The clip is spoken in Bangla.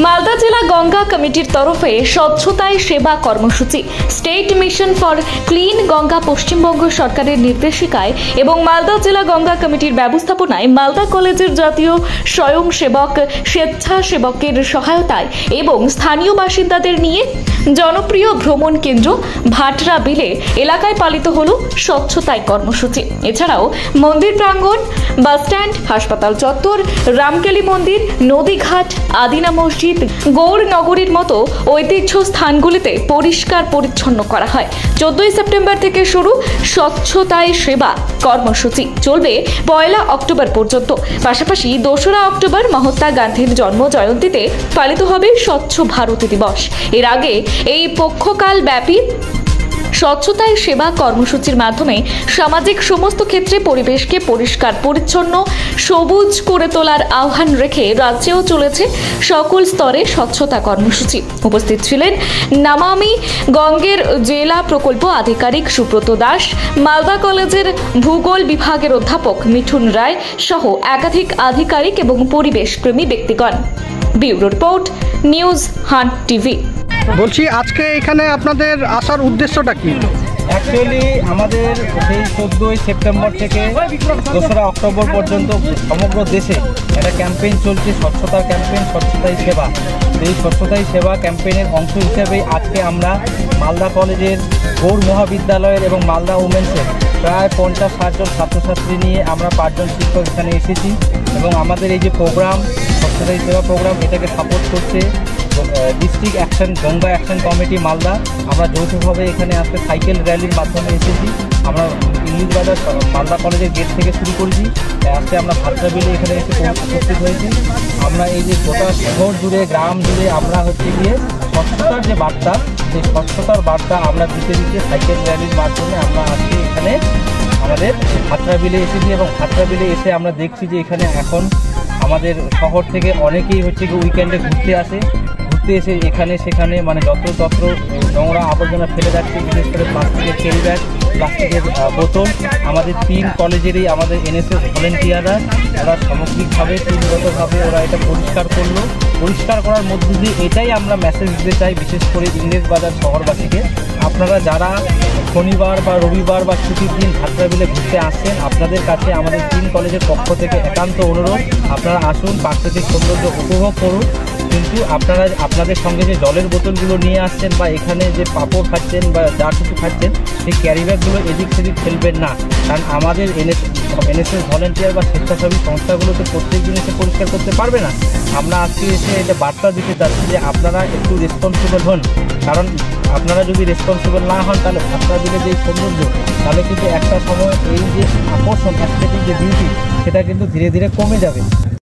মালদা জেলা গঙ্গা কমিটির তরফে স্বচ্ছতায় সেবা কর্মসূচি state mission for clean Ganga Paschimbanga সরকারের নির্দেশিকায় এবং মালদা জেলা গঙ্গা কমিটির ব্যবস্থাপনায় মালদা কলেজের জাতীয় স্বয়ংসেবক স্বেচ্ছাসেবকের সহায়তায় এবং স্থানীয় বাসিন্দাদের নিয়ে জনপ্রিয় ভ্রমণ কেন্দ্র ভাটরা বিলে এলাকায় পালিত হল স্বচ্ছতায় কর্মসূচি। এছাড়াও মন্দির প্রাঙ্গণ, বাসস্ট্যান্ড, হাসপাতাল চত্বর, রামকেলি মন্দির, নদীঘাট, আদিনা মসজিদ, গৌরনগরীর মতো ঐতিহ্য স্থানগুলিতে পরিষ্কার পরিচ্ছন্ন করা হয়। 14 সেপ্টেম্বর থেকে শুরু স্বচ্ছতায় সেবা কর্মসূচি চলবে 1 অক্টোবর পর্যন্ত। পাশাপাশি 2 অক্টোবর মহাত্মা গান্ধীর জন্ম জয়ন্তীতে পালিত হবে স্বচ্ছ ভারত দিবস। এর আগে এই পক্ষকাল ব্যাপী স্বচ্ছতায় সেবা কর্মসূচির মাধ্যমে সামাজিক সমস্ত ক্ষেত্রে পরিবেশকে পরিষ্কার পরিচ্ছন্ন সবুজ করে তোলার আহ্বান রেখে রাজ্যেও চলেছে সকল স্তরে স্বচ্ছতা কর্মসূচি। উপস্থিত ছিলেন নামামি গঙ্গের জেলা প্রকল্প আধিকারিক সুব্রত দাস, মালদা কলেজের ভূগোল বিভাগের অধ্যাপক মিঠুন রায় সহ একাধিক আধিকারিক এবং পরিবেশপ্রেমী ব্যক্তিগণ। Bureau report, news hunt TV. বলছি, আজকে এখানে আপনাদের আসার উদ্দেশ্যটা কি? অ্যাকচুয়ালি আমাদের সেই 14 সেপ্টেম্বর থেকে 2 অক্টোবর পর্যন্ত সমগ্র দেশে একটা ক্যাম্পেইন চলছে, স্বচ্ছতার ক্যাম্পেইন, স্বচ্ছতাই সেবা। এই স্বচ্ছতাই সেবা ক্যাম্পেইনের অংশ হিসেবে আজকে আমরা মালদা কলেজের গৌড় মহাবিদ্যালয়ের এবং মালদা উমেন্সের প্রায় 50-60 জন ছাত্রছাত্রী নিয়ে আমরা 5 জন শিক্ষক এখানে এসেছি এবং আমাদের এই যে প্রোগ্রাম, স্বচ্ছতাই সেবা প্রোগ্রাম, এটাকে সাপোর্ট করছে district action Ganga action committee Malda. আমরা যৌথভাবে এখানে আজকে সাইকেল র্যালির মাধ্যমে এসেছি। আমরা ইংলিশ বাজার মালদা কলেজের গেট থেকে শুরু করেছি, আজকে আমরা ভাটরা বিলে এখানে এসে উপস্থিত হয়েছি। আমরা এই যে গোটা শহর জুড়ে, গ্রাম জুড়ে আমরা গিয়ে স্বচ্ছতার যে বার্তা, সেই স্বচ্ছতার বার্তা আমরা দিতে সাইকেল র্যালির মাধ্যমে আমরা আজকে এখানে আমাদের ভাটরা বিলে এসেছি। এবং ভাটরা বিলে এসে আমরা দেখছি যে এখানে এখন আমাদের শহর থেকে অনেকেই উইকেন্ডে ঘুরতে আসে, এসে এখানে সেখানে মানে যত্র নোংরা আবর্জনা ফেলে যাচ্ছে, বিশেষ করে প্লাস্টিকের ক্যারি ব্যাগ, প্লাস্টিকের বোতল। আমাদের 3 কলেজেরই আমাদের এনএসএস ভলেন্টিয়াররা ওরা সামগ্রিকভাবে টিমগতভাবে ওরা এটা পরিষ্কার করলো। পরিষ্কার করার মধ্য দিয়ে এটাই আমরা মেসেজ দিতে চাই, বিশেষ করে ইংরেজ বাজার শহরবাসীকে। আপনারা যারা শনিবার বা রবিবার বা ছুটির দিন ভাটরা বিলে ঘুরতে আসছেন, আপনাদের কাছে আমাদের 3 কলেজের পক্ষ থেকে একান্ত অনুরোধ, আপনারা আসুন, প্রাকৃতিক সৌন্দর্য উপভোগ করুন। কিন্তু আপনারা আপনাদের সঙ্গে যে জলের বোতলগুলো নিয়ে আসছেন বা এখানে যে পাঁপড় খাচ্ছেন বা যা কিছু খাচ্ছেন, সেই ক্যারি ব্যাগগুলো এদিক সেদিক ফেলবেন না। কারণ আমাদের এনএসএস ভলেন্টিয়ার বা স্বেচ্ছাসেবী সংস্থাগুলো তো প্রত্যেক দিন এসে পরিষ্কার করতে পারবে না। আমরা আজকে এসে এটা বার্তা দিতে চাচ্ছি যে আপনারা একটু রেসপন্সিবল হন। কারণ আপনারা যদি রেসপন্সিবল না হন, তাহলে ভাটরা বিলে যে সৌন্দর্য, তাহলে কিন্তু একটা সময় এই যে আকর্ষণ, অ্যাস্থেটিক যে বিউটি, সেটা কিন্তু ধীরে ধীরে কমে যাবে।